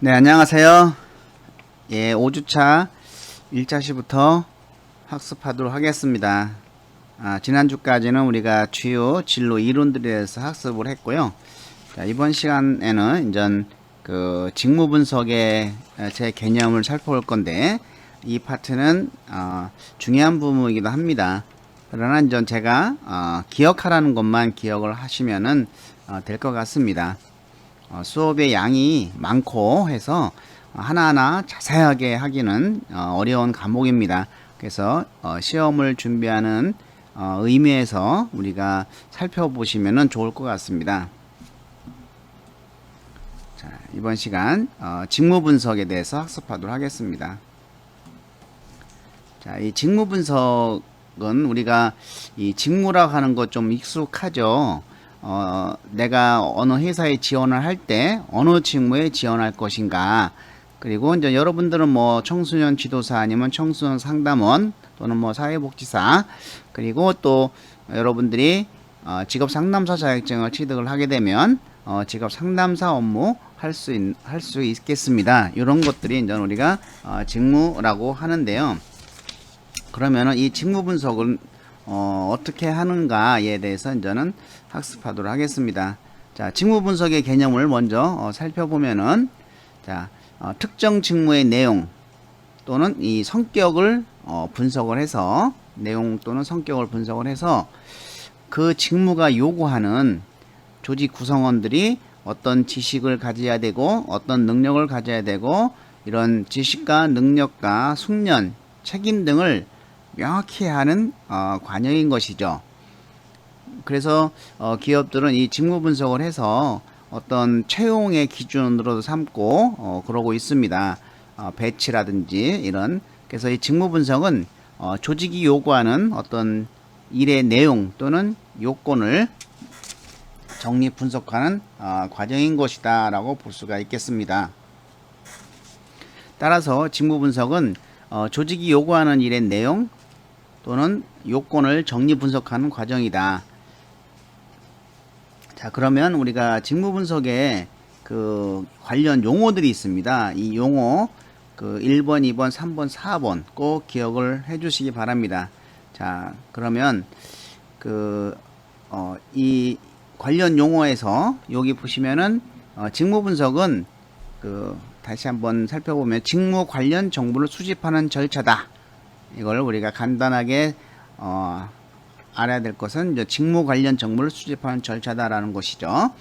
네, 안녕하세요. 예, 5주차 1차 시부터 학습하도록 하겠습니다. 지난주까지는 우리가 주요 진로 이론들에 대해서 학습을 했고요. 자, 이번 시간에는 이제 그 직무 분석의 제 개념을 살펴볼 건데, 이 파트는 중요한 부분이기도 합니다. 그러나 이제 제가 기억하라는 것만 기억을 하시면은 될 것 같습니다. 수업의 양이 많고 해서 하나하나 자세하게 하기는 어려운 과목입니다. 그래서 시험을 준비하는 의미에서 우리가 살펴보시면 좋을 것 같습니다. 자, 이번 시간 직무 분석에 대해서 학습하도록 하겠습니다. 자, 이 직무 분석은 우리가 이 직무라고 하는 것 좀 익숙하죠. 내가 어느 회사에 지원을 할 때 어느 직무에 지원할 것인가, 그리고 이제 여러분들은 뭐 청소년 지도사 아니면 청소년 상담원 또는 뭐 사회복지사, 그리고 또 여러분들이 직업 상담사 자격증을 취득을 하게 되면 직업 상담사 업무 할 수 있겠습니다. 이런 것들이 이제 우리가 직무라고 하는데요. 그러면은 이 직무 분석은 어떻게 하는가에 대해서 이제는 학습하도록 하겠습니다. 자, 직무 분석의 개념을 먼저 살펴보면은, 자, 특정 직무의 내용 또는 이 성격을 분석을 해서, 내용 또는 성격을 분석을 해서 그 직무가 요구하는 조직 구성원들이 어떤 지식을 가져야 되고 어떤 능력을 가져야 되고, 이런 지식과 능력과 숙련, 책임 등을 명확히 하는 관여인 것이죠. 그래서 기업들은 이 직무 분석을 해서 어떤 채용의 기준으로도 삼고 그러고 있습니다. 배치라든지 이런. 그래서 이 직무 분석은 조직이 요구하는 어떤 일의 내용 또는 요건을 정리 분석하는 과정인 것이다 라고 볼 수가 있겠습니다. 따라서 직무 분석은 조직이 요구하는 일의 내용 또는 요건을 정리 분석하는 과정이다. 자, 그러면 우리가 직무 분석에 그 관련 용어들이 있습니다. 이 용어 그 1번, 2번, 3번, 4번 꼭 기억을 해 주시기 바랍니다. 자, 그러면 이 관련 용어에서 여기 보시면은 직무 분석은 다시 한번 살펴보면 직무 관련 정보를 수집하는 절차다. 이걸 우리가 간단하게 알아야 될 것은 이제 직무 관련 정보를 수집하는 절차다라는 것이죠.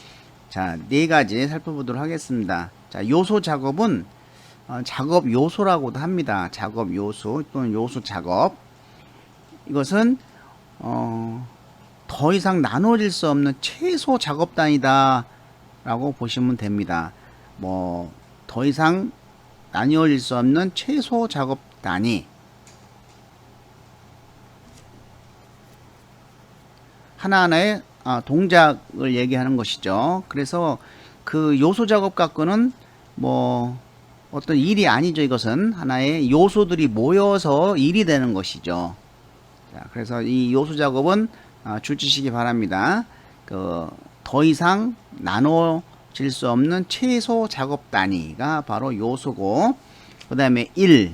자, 네 가지 살펴보도록 하겠습니다. 자, 요소 작업은 작업 요소라고도 합니다. 작업 요소 또는 요소 작업. 이것은 더 이상 나눠질 수 없는 최소 작업 단위다 라고 보시면 됩니다. 뭐 더 이상 나뉘어질 수 없는 최소 작업 단위. 하나하나의 동작을 얘기하는 것이죠. 그래서 그 요소 작업 갖고는 뭐 어떤 일이 아니죠. 이것은 하나의 요소들이 모여서 일이 되는 것이죠. 자, 그래서 이 요소 작업은 주시기 바랍니다. 더 이상 나눠질 수 없는 최소 작업 단위가 바로 요소고, 그 다음에 일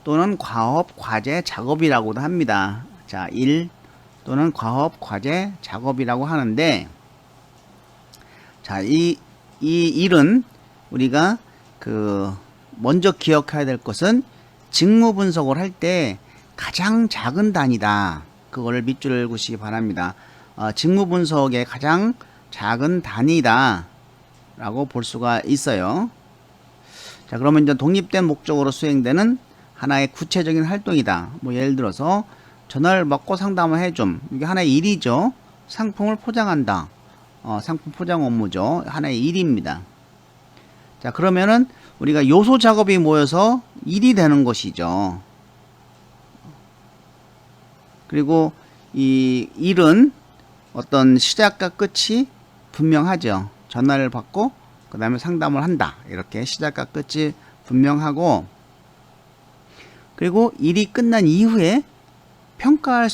또는 과업, 과제, 작업이라고도 합니다. 자, 일 또는 과업, 과제, 작업이라고 하는데, 자, 이 일은 우리가 먼저 기억해야 될 것은 직무 분석을 할 때 가장 작은 단위다. 그거를 밑줄을 그으시기 바랍니다. 직무 분석의 가장 작은 단위다 라고 볼 수가 있어요. 자, 그러면 이제 독립된 목적으로 수행되는 하나의 구체적인 활동이다. 뭐 예를 들어서 전화를 받고 상담을 해줌. 이게 하나의 일이죠. 상품을 포장한다. 상품 포장 업무죠. 하나의 일입니다. 자, 그러면은 우리가 요소 작업이 모여서 일이 되는 것이죠. 그리고 이 일은 어떤 시작과 끝이 분명하죠. 전화를 받고 그 다음에 상담을 한다. 이렇게 시작과 끝이 분명하고, 그리고 일이 끝난 이후에 평가할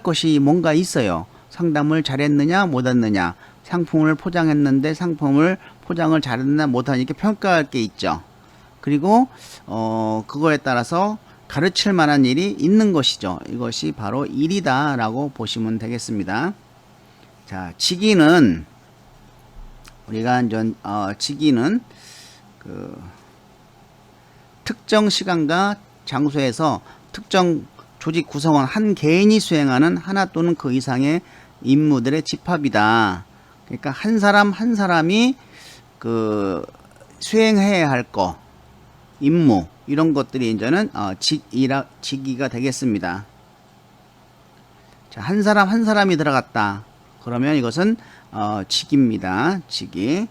것이 뭔가 있어요. 상담을 잘했느냐 못했느냐, 상품을 포장했는데 상품을 포장을 잘했나 못하나 이렇게 평가할 게 있죠. 그리고 그거에 따라서 가르칠 만한 일이 있는 것이죠. 이것이 바로 일이다 라고 보시면 되겠습니다. 자, 직위는 우리가 직위는 그 특정 시간과 장소에서 특정 조직 구성원 한 개인이 수행하는 하나 또는 그 이상의 임무들의 집합이다. 그러니까 한 사람 한 사람이 그 수행해야 할 거, 임무 이런 것들이 이제는 직위가 되겠습니다. 자, 한 사람 한 사람이 들어갔다. 그러면 이것은 직위입니다. 직위.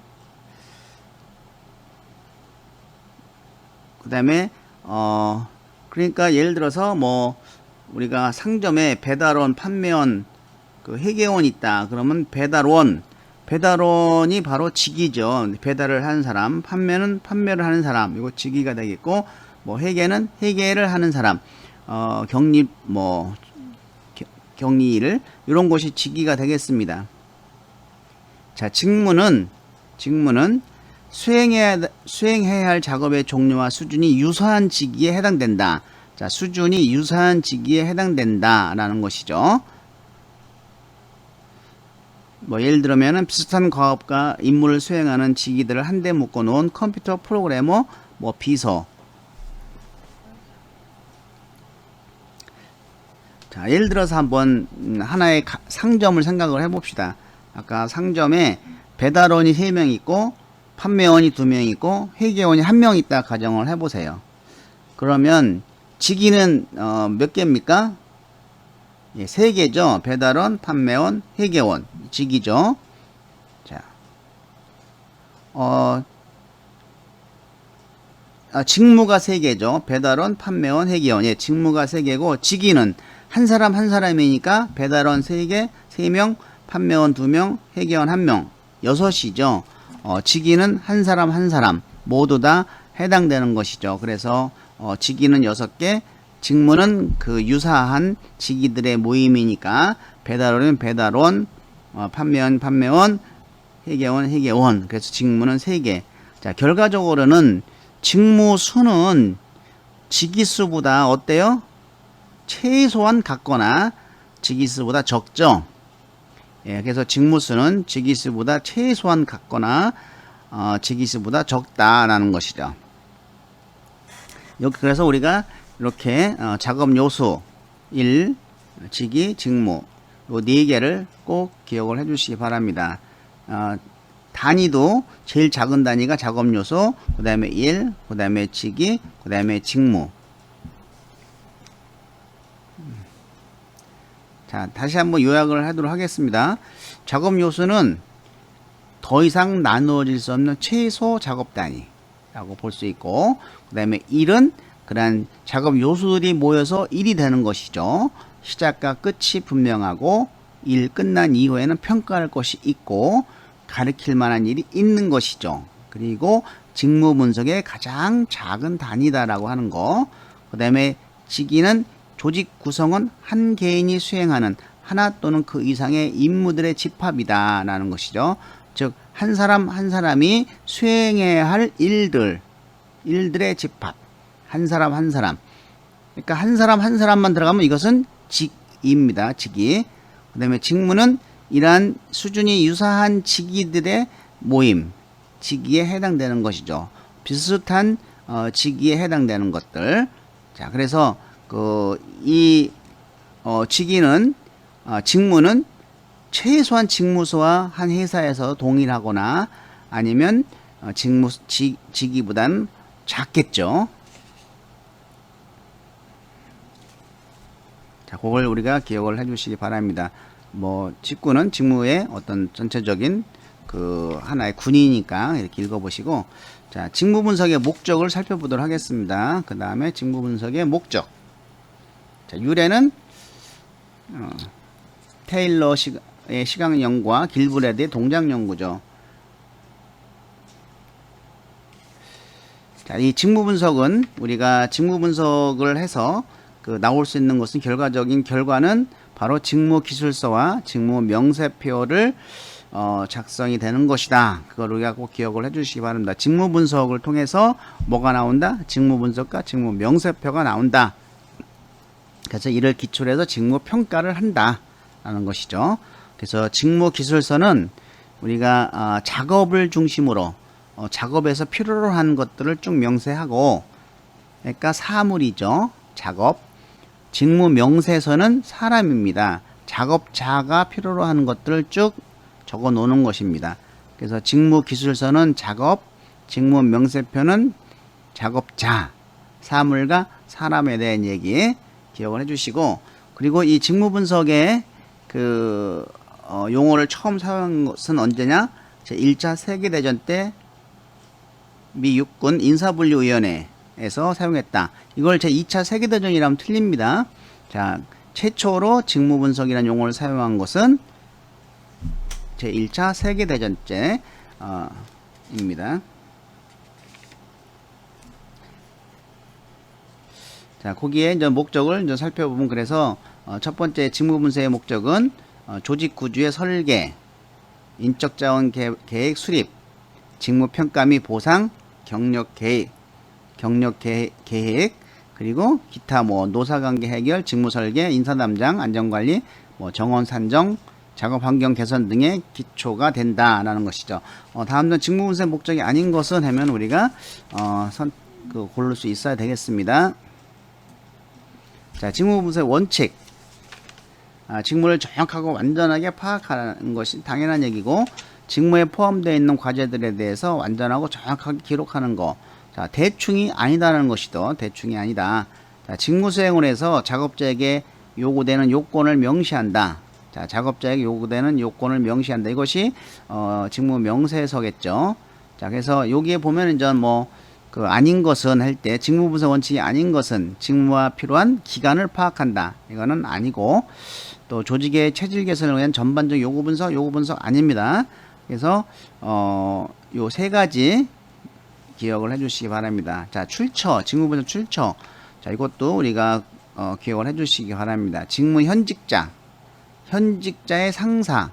그 다음에 그러니까 예를 들어서 뭐 우리가 상점에 배달원, 판매원, 그 회계원 있다. 그러면 배달원이 바로 직위죠. 배달을 하는 사람, 판매는 판매를 하는 사람, 이거 직위가 되겠고, 뭐 회계는 회계를 하는 사람, 격리일 이런 것이 직위가 되겠습니다. 자, 직무는 수행해야 할 작업의 종류와 수준이 유사한 직위에 해당된다. 자, 수준이 유사한 직위에 해당된다 라는 것이죠. 뭐 예를 들면은 비슷한 과업과 임무를 수행하는 직위들을 한데 묶어 놓은 컴퓨터 프로그래머, 뭐 비서. 자, 예를 들어서 한번 하나의 상점을 생각을 해봅시다. 아까 상점에 배달원이 3명 있고 판매원이 2명 있고 회계원이 1명 있다 가정을 해보세요. 그러면 직위는 몇 개입니까? 예, 3개죠. 배달원, 판매원, 회계원 직위죠. 자, 직무가 3개죠. 배달원, 판매원, 회계원. 예, 직무가 3개고 직위는 한 사람 한 사람이니까 배달원 3개, 3명, 판매원 2명, 회계원 1명, 6이죠. 직위는 한 사람 한 사람 모두 다 해당되는 것이죠. 그래서 직위는 6개, 직무는 그 유사한 직위들의 모임이니까 배달원은 배달원, 판매원 판매원, 회계원 회계원. 그래서 직무는 3개. 자, 결과적으로는 직무 수는 직위 수보다 어때요? 최소한 같거나 직위 수보다 적죠. 예, 그래서 직무 수는 직위 수보다 최소한 같거나 직위 수보다 적다라는 것이죠. 그래서 우리가 이렇게 작업 요소 1, 직위, 직무 요 4개를 꼭 기억을 해 주시기 바랍니다. 단위도 제일 작은 단위가 작업 요소, 그 다음에 1, 그 다음에 직위, 그 다음에 직무. 자, 다시 한번 요약을 하도록 하겠습니다. 작업 요소는 더 이상 나누어질 수 없는 최소 작업 단위라고 볼 수 있고, 그 다음에 1은 그러한 작업 요소들이 모여서 1이 되는 것이죠. 시작과 끝이 분명하고 일 끝난 이후에는 평가할 것이 있고 가르칠 만한 일이 있는 것이죠. 그리고 직무 분석의 가장 작은 단위다라고 하는 거. 그 다음에 직위는 조직 구성원 한 개인이 수행하는 하나 또는 그 이상의 임무들의 집합이다 라는 것이죠. 즉 한 사람 한 사람이 수행해야 할 일들의 집합. 한 사람 한 사람. 그러니까 한 사람 한 사람만 들어가면 이것은 직위입니다. 직위. 그 다음에 직무는 이러한 수준이 유사한 직위들의 모임, 직위에 해당되는 것이죠. 비슷한 직위에 해당되는 것들. 자, 그래서 직무는 최소한 직무수와 한 회사에서 동일하거나 아니면 직위보다는 작겠죠. 자, 그걸 우리가 기억을 해 주시기 바랍니다. 뭐 직구는 직무의 어떤 전체적인 그 하나의 군이니까 이렇게 읽어보시고, 자, 직무 분석의 목적을 살펴보도록 하겠습니다. 그 다음에 직무 분석의 목적. 자, 유래는 테일러의 시각 연구와 길브레드의 동작 연구죠. 자, 이 직무 분석은 우리가 직무 분석을 해서 나올 수 있는 것은 결과적인 결과는 바로 직무 기술서와 직무 명세표를 작성이 되는 것이다. 그걸 우리가 꼭 기억을 해주시기 바랍니다. 직무 분석을 통해서 뭐가 나온다? 직무 분석과 직무 명세표가 나온다. 그래서 이를 기초로 해서 직무 평가를 한다 라는 것이죠. 그래서 직무 기술서는 우리가 작업을 중심으로 작업에서 필요로 한 것들을 쭉 명세하고, 그러니까 사물이죠. 작업. 직무 명세서는 사람입니다. 작업자가 필요로 하는 것들을 쭉 적어 놓는 것입니다. 그래서 직무 기술서는 작업, 직무 명세표는 작업자, 사물과 사람에 대한 얘기 기억을 해주시고, 그리고 이 직무 분석의 용어를 처음 사용한 것은 언제냐? 제1차 세계대전 때 미 육군 인사분류위원회에서 사용했다. 이걸 제2차 세계대전이라면 틀립니다. 자, 최초로 직무 분석이라는 용어를 사용한 것은 제1차 세계대전 때입니다. 자, 거기에 이제 목적을 이제 살펴보면, 그래서 첫 번째 직무 분석의 목적은 조직 구조의 설계, 인적 자원 계획 수립, 직무 평가 및 보상, 경력 계획, 그리고 기타 노사 관계 해결, 직무 설계, 인사 담당, 안전 관리, 정원 산정, 작업 환경 개선 등의 기초가 된다라는 것이죠. 다음은 직무 분석의 목적이 아닌 것은 하면 우리가 고를 수 있어야 되겠습니다. 자, 직무 분석의 원칙. 직무를 정확하고 완전하게 파악하는 것이 당연한 얘기고, 직무에 포함되어 있는 과제들에 대해서 완전하고 정확하게 기록하는 거. 자, 대충이 아니다라는 것이죠. 대충이 아니다. 자, 직무 수행을 해서 작업자에게 요구되는 요건을 명시한다. 자, 작업자에게 요구되는 요건을 명시한다. 이것이 직무 명세서겠죠. 자, 그래서 여기에 보면 이제 아닌 것은 할 때, 직무 분석 원칙이 아닌 것은 직무와 필요한 기간을 파악한다. 이거는 아니고, 또 조직의 체질 개선을 위한 전반적 요구 분석 아닙니다. 그래서 요 세 가지 기억을 해주시기 바랍니다. 자, 출처, 직무 분석 출처. 자, 이것도 우리가 기억을 해주시기 바랍니다. 직무 현직자, 현직자의 상사,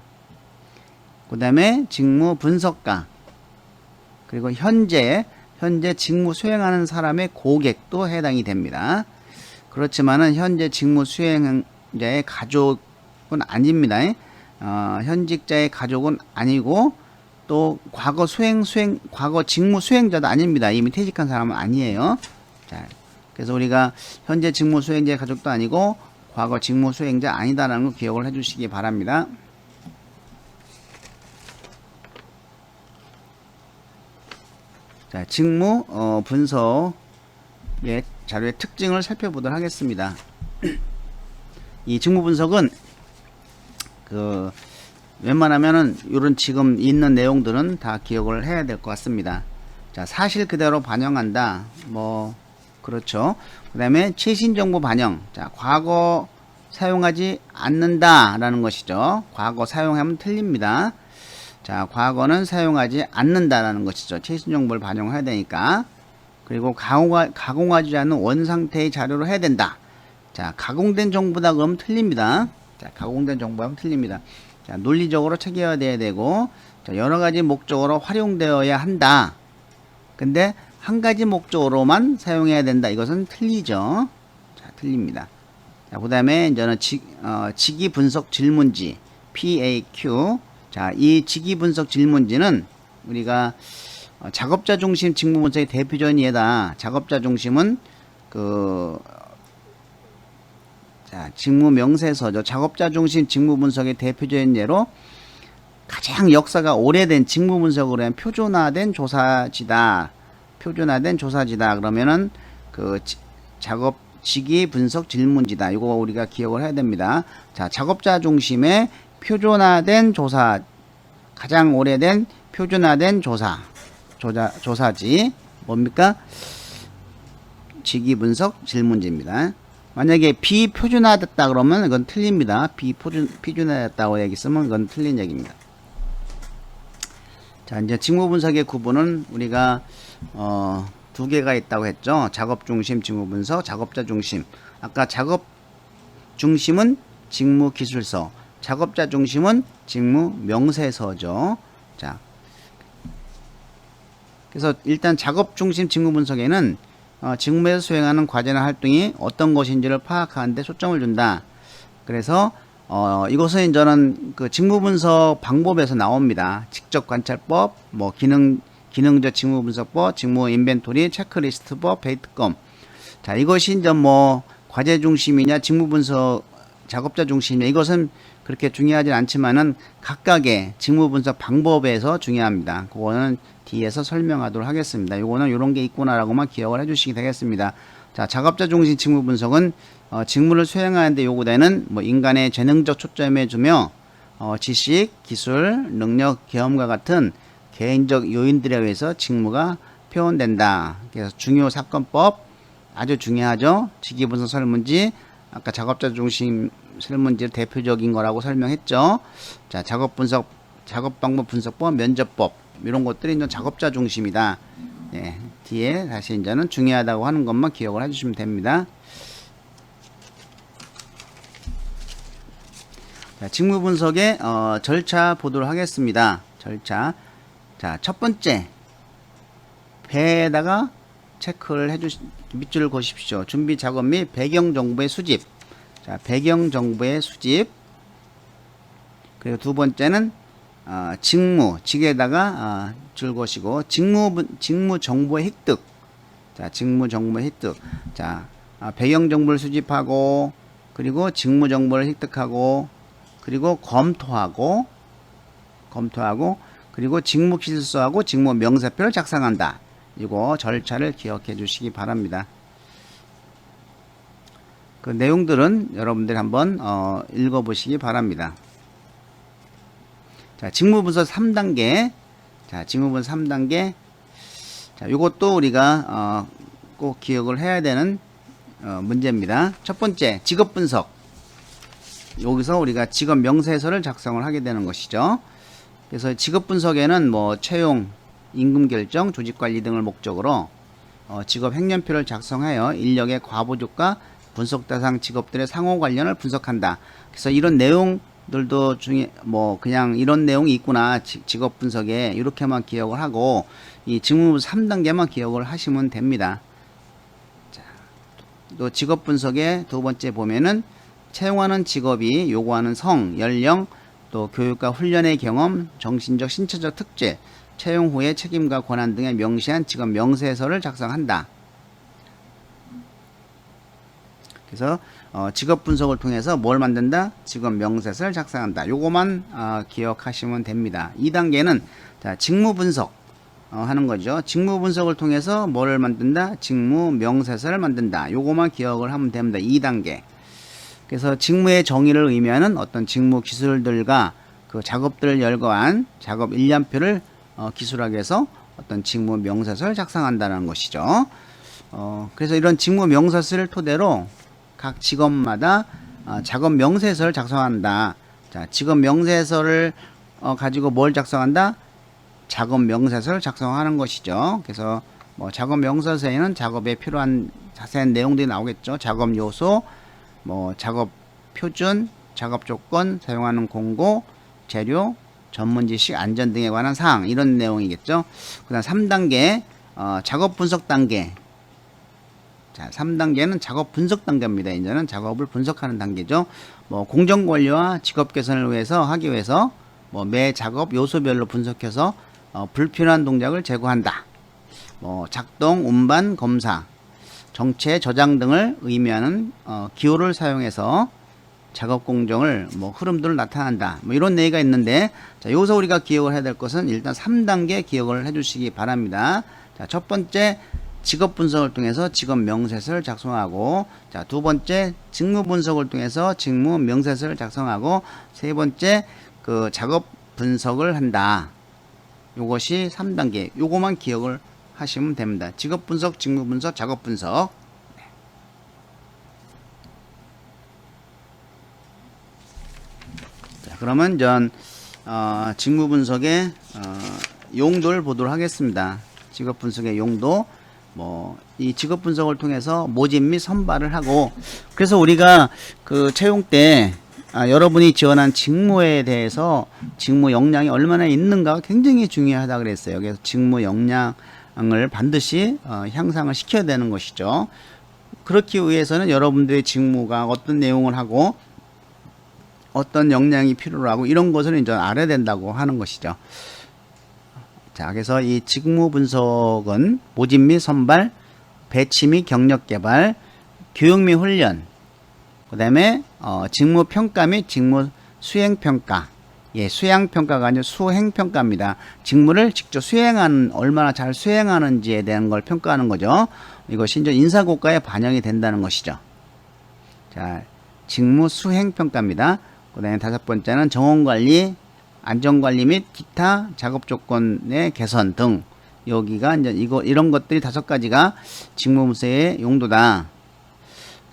그 다음에 직무 분석가, 그리고 현재 직무 수행하는 사람의 고객도 해당이 됩니다. 그렇지만은 현재 직무 수행자의 가족은 아닙니다. 현직자의 가족은 아니고, 또 과거 직무 수행자도 아닙니다. 이미 퇴직한 사람은 아니에요. 자, 그래서 우리가 현재 직무 수행자의 가족도 아니고 과거 직무 수행자 아니다라는 거 기억을 해주시기 바랍니다. 자, 직무 분석의 자료의 특징을 살펴보도록 하겠습니다. 이 직무 분석은 웬만하면은 이런 지금 있는 내용들은 다 기억을 해야 될 것 같습니다. 자, 사실 그대로 반영한다. 그렇죠. 그 다음에 최신 정보 반영. 자, 과거 사용하지 않는다라는 것이죠. 과거 사용하면 틀립니다. 자, 과거는 사용하지 않는다라는 것이죠. 최신 정보를 반영해야 되니까. 그리고 가공하지 않은 원상태의 자료로 해야 된다. 자, 가공된 정보다 그러면 틀립니다. 자, 가공된 정보하면 틀립니다. 자, 논리적으로 체계화되어야 되고, 자, 여러 가지 목적으로 활용되어야 한다. 근데 한 가지 목적으로만 사용해야 된다. 이것은 틀리죠. 자, 틀립니다. 자, 그 다음에 이제는 직위 분석 질문지 PAQ. 자, 이 직위 분석 질문지는 우리가 작업자 중심 직무 분석의 대표적인 예다. 작업자 중심은 자, 직무 명세서죠. 작업자 중심 직무 분석의 대표적인 예로 가장 역사가 오래된 직무 분석으로 한 표준화된 조사지다. 그러면은 작업 직위 분석 질문지다. 이거 우리가 기억을 해야 됩니다. 자, 작업자 중심의 표준화된 조사, 가장 오래된 표준화된 조사지 뭡니까? 직위 분석 질문지입니다. 만약에 비표준화됐다 그러면 이건 틀립니다. 비표준화됐다고 얘기 쓰면 이건 틀린 얘기입니다. 자, 이제 직무 분석의 구분은 우리가 두 개가 있다고 했죠. 작업 중심 직무 분석, 작업자 중심. 아까 작업 중심은 직무 기술서, 작업자 중심은 직무 명세서죠. 자, 그래서 일단 작업 중심 직무 분석에는 직무에서 수행하는 과제나 활동이 어떤 것인지를 파악하는 데 초점을 준다. 그래서 이것은 저는 그 직무 분석 방법에서 나옵니다. 직접 관찰법, 뭐 기능적 직무 분석법, 직무 인벤토리, 체크리스트법, 데이트검. 자, 이것이 이제 뭐 과제 중심이냐, 직무 분석 작업자 중심이냐, 이것은 그렇게 중요하진 않지만은 각각의 직무 분석 방법에서 중요합니다. 그거는 뒤에서 설명하도록 하겠습니다. 요거는 요런 게 있구나라고만 기억을 해주시기 되겠습니다. 자, 작업자 중심 직무 분석은 직무를 수행하는데 요구되는 뭐 인간의 재능적 초점에 주며 지식, 기술, 능력, 경험과 같은 개인적 요인들에 의해서 직무가 표현된다. 그래서 중요 사건법 아주 중요하죠. 직위분석 설문지, 아까 작업자 중심 설문지 대표적인 거라고 설명했죠. 자, 작업 분석, 작업 방법 분석법, 면접법 이런 것들이 이제 작업자 중심이다. 예, 뒤에 다시 이제는 중요하다고 하는 것만 기억을 해주시면 됩니다. 자, 직무 분석의 절차 보도록 하겠습니다. 절차. 자, 첫 번째 배에다가 체크를 밑줄을 그으십시오. 준비 작업 및 배경 정보의 수집. 자, 배경 정보의 수집. 그리고 두 번째는 직에다가 줄 것이고 직무 정보의 획득. 자, 직무 정보의 획득. 자, 배경 정보를 수집하고 그리고 직무 정보를 획득하고 그리고 검토하고 그리고 직무 기술서하고 직무 명세표를 작성한다. 이거 절차를 기억해 주시기 바랍니다. 그 내용들은 여러분들이 한번 읽어 보시기 바랍니다. 자, 직무 분석 3단계. 자, 직무 분석 3단계. 자, 요것도 우리가 꼭 기억을 해야 되는 문제입니다. 첫 번째, 직업 분석. 여기서 우리가 직업 명세서를 작성을 하게 되는 것이죠. 그래서 직업 분석에는 뭐 채용, 임금 결정, 조직 관리 등을 목적으로 직업 행년표를 작성하여 인력의 과부족과 분석 대상 직업들의 상호 관련을 분석한다. 그래서 이런 내용들도 중에 뭐 그냥 이런 내용이 있구나, 직업 분석에 이렇게만 기억을 하고 이 직무 3단계만 기억을 하시면 됩니다. 자, 또 직업 분석의 두 번째 보면은 채용하는 직업이 요구하는 성, 연령, 또 교육과 훈련의 경험, 정신적, 신체적 특질, 채용 후의 책임과 권한 등에 명시한 직업 명세서를 작성한다. 그래서 직업 분석을 통해서 뭘 만든다? 직업 명세서를 작성한다. 요거만 기억하시면 됩니다. 2단계는 자, 직무 분석 하는 거죠. 직무 분석을 통해서 뭐를 만든다? 직무 명세서를 만든다. 요거만 기억을 하면 됩니다. 2단계. 그래서 직무의 정의를 의미하는 어떤 직무 기술들과 그 작업들을 열거한 작업 일련표를 기술하게 해서 어떤 직무 명세서를 작성한다는 것이죠. 그래서 이런 직무 명세서를 토대로 각 직업마다 작업 명세서를 작성한다. 자, 직업 명세서를 가지고 뭘 작성한다? 작업 명세서를 작성하는 것이죠. 그래서 뭐 작업 명세서에는 작업에 필요한 자세한 내용들이 나오겠죠. 작업 요소, 뭐 작업 표준, 작업 조건, 사용하는 공고, 재료, 전문 지식, 안전 등에 관한 사항, 이런 내용이겠죠. 그다음 3단계 작업 분석 단계. 자, 3단계는 작업 분석 단계입니다. 이제는 작업을 분석하는 단계죠. 뭐 공정 관리와 직업 개선을 하기 위해서 뭐 매 작업 요소별로 분석해서 불필요한 동작을 제거한다. 뭐 작동, 운반, 검사, 정체, 저장 등을 의미하는 기호를 사용해서 작업 공정을 뭐 흐름들을 나타낸다. 뭐 이런 얘기가 있는데, 자, 여기서 우리가 기억을 해야 될 것은 일단 3단계 기억을 해 주시기 바랍니다. 자, 첫 번째 직업 분석을 통해서 직업 명세서를 작성하고, 자, 두 번째 직무 분석을 통해서 직무 명세서를 작성하고, 세 번째 그 작업 분석을 한다. 요것이 3단계. 요거만 기억을 하시면 됩니다. 직업 분석, 직무 분석, 작업 분석. 자, 그러면 전 직무 분석의 용도를 보도록 하겠습니다. 직업 분석의 용도. 뭐 이 직업 분석을 통해서 모집 및 선발을 하고, 그래서 우리가 그 채용 때 여러분이 지원한 직무에 대해서 직무 역량이 얼마나 있는가 굉장히 중요하다 그랬어요. 그래서 직무 역량을 반드시 향상을 시켜야 되는 것이죠. 그렇기 위해서는 여러분들의 직무가 어떤 내용을 하고 어떤 역량이 필요로 하고 이런 것을 이제 알아야 된다고 하는 것이죠. 자, 그래서 이 직무 분석은 모집 및 선발, 배치 및 경력 개발, 교육 및 훈련, 그 다음에 직무 평가 및 직무 수행 평가. 예, 수행 평가가 아니라 수행 평가입니다. 직무를 직접 수행하는, 얼마나 잘 수행하는지에 대한 걸 평가하는 거죠. 이것이 이제 인사고과에 반영이 된다는 것이죠. 자, 직무 수행 평가입니다. 그 다음에 다섯 번째는 정원관리, 안전관리 및 기타 작업 조건의 개선 등. 여기가 이제 이런 것들이 다섯 가지가 직무 분석의 용도다.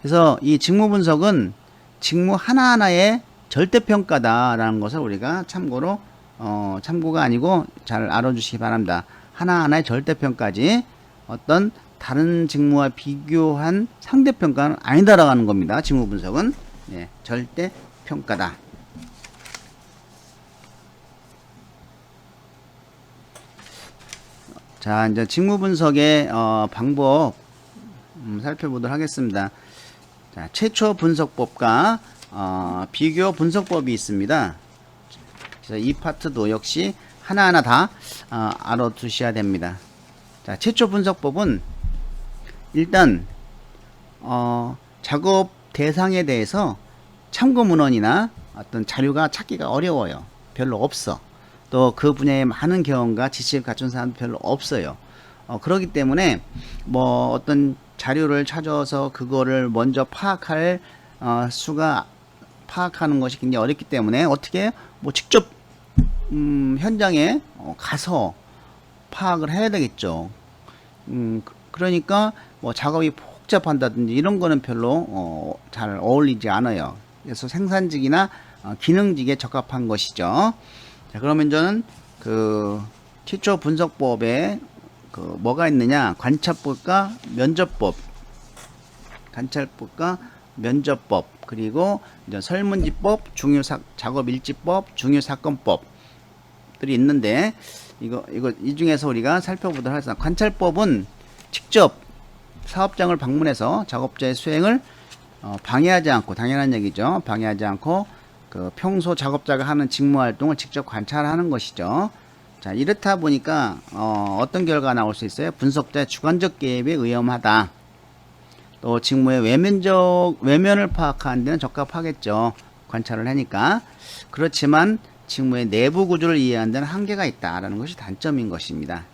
그래서 이 직무 분석은 직무 하나하나의 절대평가다라는 것을 우리가 참고로, 참고가 아니고 잘 알아주시기 바랍니다. 하나하나의 절대평가지 어떤 다른 직무와 비교한 상대평가는 아니다라고 하는 겁니다. 직무 분석은. 예, 절대평가다. 자, 이제 직무 분석의 방법 살펴보도록 하겠습니다. 자, 최초 분석법과 비교 분석법이 있습니다. 그래서 이 파트도 역시 하나하나 다 알아두셔야 됩니다. 자, 최초 분석법은 일단 작업 대상에 대해서 참고 문헌이나 어떤 자료가 찾기가 어려워요. 별로 없어. 또 그 분야에 많은 경험과 지식을 갖춘 사람도 별로 없어요. 그렇기 때문에 뭐 어떤 자료를 찾아서 그거를 먼저 파악할 수가 파악하는 것이 굉장히 어렵기 때문에 어떻게 뭐 직접 현장에 가서 파악을 해야 되겠죠. 그러니까 뭐 작업이 복잡한다든지 이런 거는 별로 잘 어울리지 않아요. 그래서 생산직이나 기능직에 적합한 것이죠. 자, 그러면 저는 그 최초 분석법에 그 뭐가 있느냐? 관찰법과 면접법, 관찰법과 면접법, 그리고 이제 설문지법, 작업일지법, 중요사건법들이 있는데 이 중에서 우리가 살펴보도록 하겠습니다. 관찰법은 직접 사업장을 방문해서 작업자의 수행을 방해하지 않고, 당연한 얘기죠. 방해하지 않고 그 평소 작업자가 하는 직무 활동을 직접 관찰하는 것이죠. 자, 이렇다 보니까 어떤 결과가 나올 수 있어요? 분석자의 주관적 개입에 위험하다. 또 직무의 외면을 파악하는 데는 적합하겠죠. 관찰을 하니까. 그렇지만 직무의 내부 구조를 이해하는 데는 한계가 있다라는 것이 단점인 것입니다.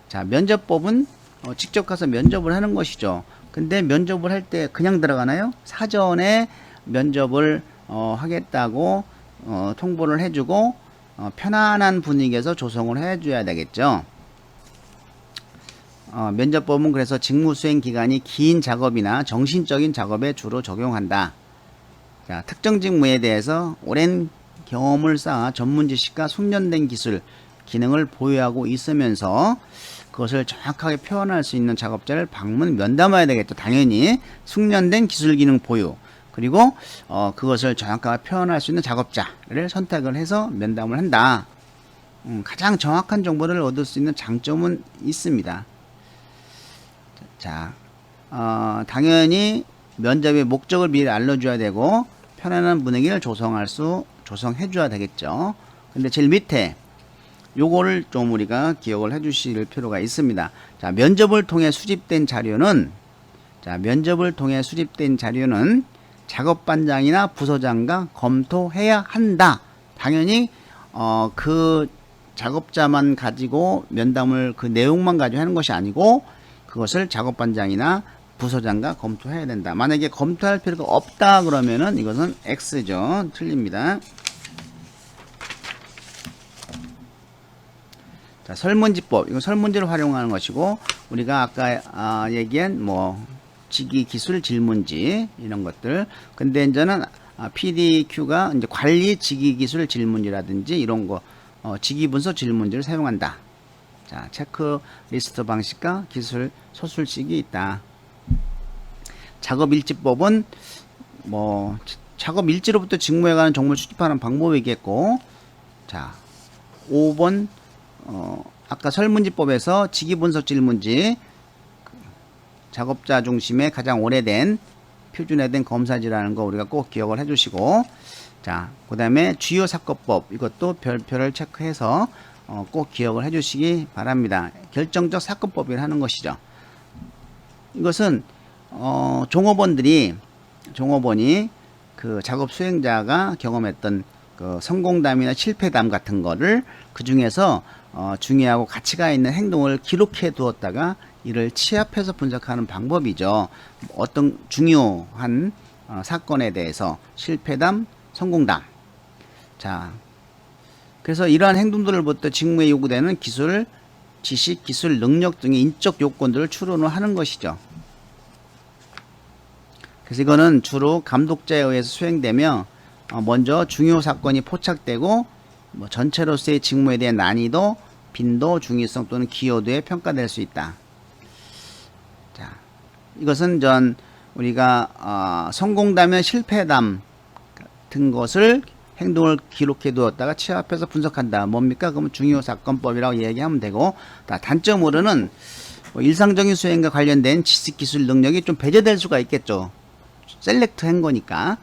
자, 면접법은 직접 가서 면접을 하는 것이죠. 근데 면접을 할 때 그냥 들어가나요? 사전에 면접을 하겠다고 통보를 해주고 편안한 분위기에서 조성을 해줘야 되겠죠. 면접법은 그래서 직무 수행 기간이 긴 작업이나 정신적인 작업에 주로 적용한다. 자, 특정 직무에 대해서 오랜 경험을 쌓아 전문 지식과 숙련된 기술, 기능을 보유하고 있으면서 그것을 정확하게 표현할 수 있는 작업자를 방문 면담해야 되겠죠. 당연히 숙련된 기술 기능 보유, 그리고 그것을 정확하게 표현할 수 있는 작업자를 선택을 해서 면담을 한다. 가장 정확한 정보를 얻을 수 있는 장점은 있습니다. 자, 당연히 면접의 목적을 미리 알려줘야 되고 편안한 분위기를 조성해 줘야 되겠죠. 근데 제일 밑에 요거를 좀 우리가 기억을 해 주실 필요가 있습니다. 자, 면접을 통해 수집된 자료는 작업반장이나 부서장과 검토해야 한다. 당연히 그 작업자만 가지고 면담을 그 내용만 가지고 하는 것이 아니고 그것을 작업반장이나 부서장과 검토해야 된다. 만약에 검토할 필요가 없다 그러면은 이것은 X죠. 틀립니다. 자, 설문지법. 이건 설문지를 활용하는 것이고 우리가 아까 얘기한 뭐 직위 기술 질문지 이런 것들. 근데 이제는 PDQ가 이제 관리 직위 기술 질문지라든지 이런 거 직위 분석 질문지를 사용한다. 자, 체크리스트 방식과 기술 소술식이 있다. 작업일지법은 뭐 작업 일지로부터 직무에 관한 정보를 수집하는 방법이겠고, 자, 5번 아까 설문지법에서 직위분석 질문지, 작업자 중심의 가장 오래된 표준화된 검사지라는 거 우리가 꼭 기억을 해주시고, 자, 그 다음에 주요 사건법, 이것도 별표를 체크해서 꼭 기억을 해주시기 바랍니다. 결정적 사건법을 하는 것이죠. 이것은 종업원이 그 작업 수행자가 경험했던 그 성공담이나 실패담 같은 거를 그 중에서 중요하고 가치가 있는 행동을 기록해 두었다가 이를 취합해서 분석하는 방법이죠. 어떤 중요한 사건에 대해서 실패담, 성공담. 자, 그래서 이러한 행동들로부터 직무에 요구되는 기술, 지식, 기술, 능력 등의 인적 요건들을 추론을 하는 것이죠. 그래서 이거는 주로 감독자에 의해서 수행되며 먼저 중요 사건이 포착되고 전체로서의 직무에 대한 난이도, 빈도, 중요성 또는 기여도에 평가될 수 있다. 자, 이것은 우리가 성공담이나 실패담 같은 것을 행동을 기록해 두었다가 취합해서 분석한다. 뭡니까? 그러면 중요 사건법이라고 얘기하면 되고, 단점으로는 일상적인 수행과 관련된 지식, 기술, 능력이 좀 배제될 수가 있겠죠. 셀렉트 한 거니까.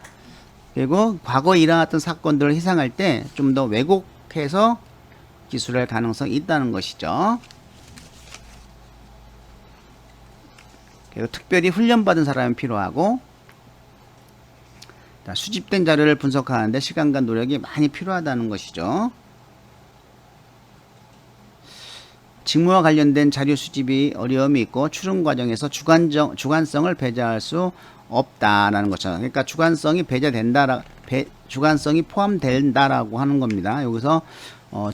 그리고 과거에 일어났던 사건들을 해상할 때 좀 더 왜곡해서 기술할 가능성이 있다는 것이죠. 그리고 특별히 훈련받은 사람이 필요하고, 수집된 자료를 분석하는데 시간과 노력이 많이 필요하다는 것이죠. 직무와 관련된 자료 수집이 어려움이 있고 추론 과정에서 주관성을 배제할 수 없다라는 거죠. 그러니까 주관성이 주관성이 포함된다라고 하는 겁니다. 여기서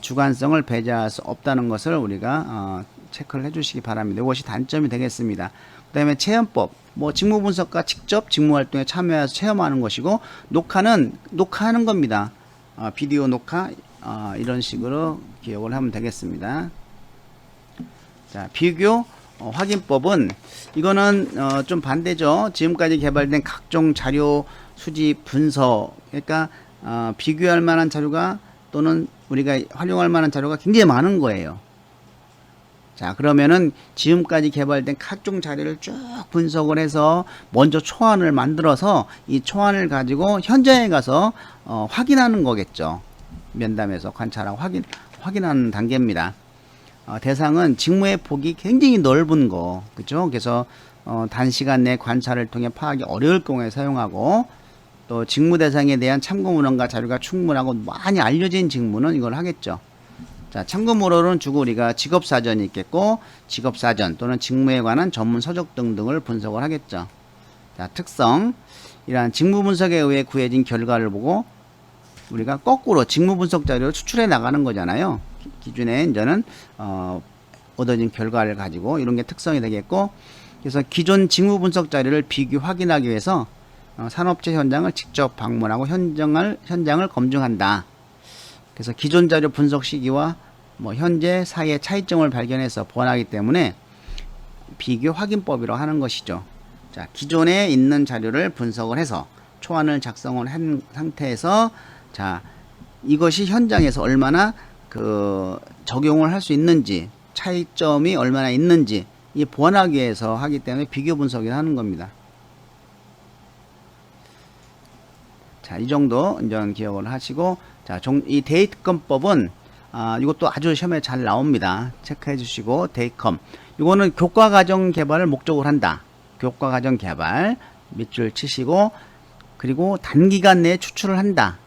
주관성을 배제할 수 없다는 것을 우리가 체크를 해주시기 바랍니다. 이것이 단점이 되겠습니다. 그 다음에 체험법, 직무 분석과 직접 직무 활동에 참여해서 체험하는 것이고, 녹화하는 겁니다. 비디오 녹화, 이런 식으로 기억을 하면 되겠습니다. 자, 비교 확인법은 이거는 좀 반대죠. 지금까지 개발된 각종 자료 수집 분석, 그러니까 비교할 만한 자료가 또는 우리가 활용할 만한 자료가 굉장히 많은 거예요. 자, 그러면은 지금까지 개발된 각종 자료를 쭉 분석을 해서 먼저 초안을 만들어서 이 초안을 가지고 현장에 가서 확인하는 거겠죠. 면담에서 관찰하고 확인하는 단계입니다. 대상은 직무의 폭이 굉장히 넓은 거, 그죠? 그래서 단시간 내 관찰을 통해 파악이 어려울 경우에 사용하고, 또 직무 대상에 대한 참고 문헌과 자료가 충분하고 많이 알려진 직무는 이걸 하겠죠. 자, 참고 문헌은 주로 우리가 직업사전이 있겠고, 직업사전 또는 직무에 관한 전문 서적 등등을 분석을 하겠죠. 자, 특성, 이러한 직무 분석에 의해 구해진 결과를 보고 우리가 거꾸로 직무 분석 자료를 추출해 나가는 거잖아요. 기준에 이제는 얻어진 결과를 가지고 이런 게 특성이 되겠고, 그래서 기존 직무 분석 자료를 비교 확인하기 위해서 산업체 현장을 직접 방문하고 현장을 검증한다. 그래서 기존 자료 분석 시기와 현재 사이의 차이점을 발견해서 보완하기 때문에 비교 확인법이라고 하는 것이죠. 자, 기존에 있는 자료를 분석을 해서 초안을 작성을 한 상태에서, 자, 이것이 현장에서 얼마나 적용을 할 수 있는지, 차이점이 얼마나 있는지 보완하기 위해서 하기 때문에 비교 분석을 하는 겁니다. 자, 이 정도 이제 기억을 하시고, 자, 이 데이트컴법은 이것도 아주 시험에 잘 나옵니다. 체크해 주시고, 데이컴. 이거는 교과과정 개발을 목적으로 한다. 교과과정 개발 밑줄 치시고, 그리고 단기간 내에 추출을 한다.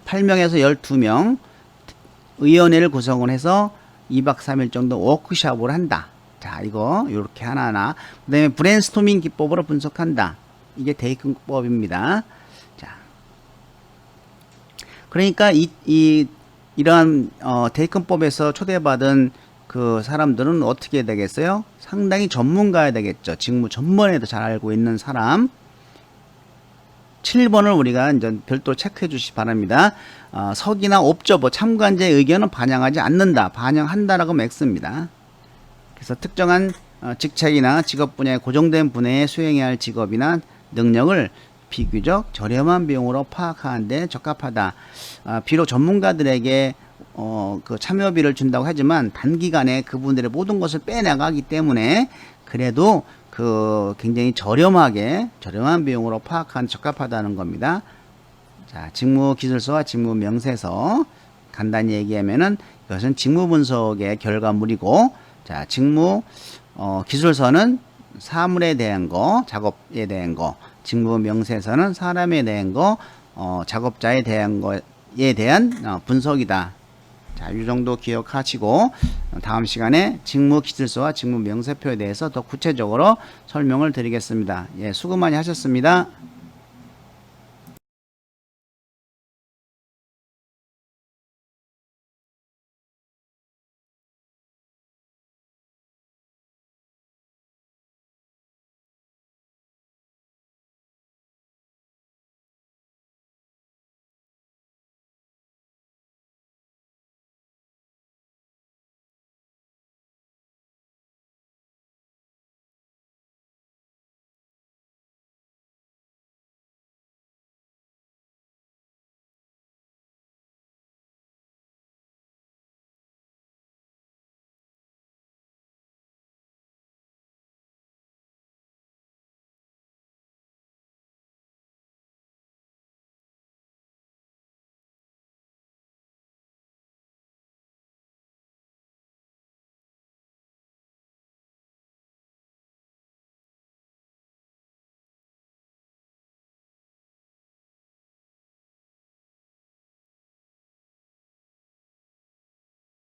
8명에서 12명 의원회를 구성을 해서 2박 3일 정도 워크숍을 한다. 자, 이거 이렇게 하나하나. 그 다음에 브레인스토밍 기법으로 분석한다. 이게 데이컴법입니다. 자, 그러니까 이러한 데이컴법에서 초대받은 그 사람들은 어떻게 되겠어요? 상당히 전문가야 되겠죠. 직무 전문에도 잘 알고 있는 사람. 7번을 우리가 이제 별도로 체크해 주시기 바랍니다. 서기나 옵저버 참관자의 의견은 반영하지 않는다. 반영한다라고 X입니다. 그래서 특정한 직책이나 직업 분야에 고정된 분야에 수행해야 할 직업이나 능력을 비교적 저렴한 비용으로 파악하는 데 적합하다. 비록 전문가들에게 그 참여비를 준다고 하지만 단기간에 그분들의 모든 것을 빼나가기 때문에 그래도 그 굉장히 저렴한 비용으로 파악하는 적합하다는 겁니다. 자, 직무기술서와 직무명세서 간단히 얘기하면은 이것은 직무분석의 결과물이고, 자, 기술서는 사물에 대한 거, 작업에 대한 거, 직무명세서는 사람에 대한 거, 작업자에 대한 거에 대한 분석이다. 자, 이 정도 기억하시고 다음 시간에 직무기술서와 직무명세표에 대해서 더 구체적으로 설명을 드리겠습니다. 예, 수고 많이 하셨습니다.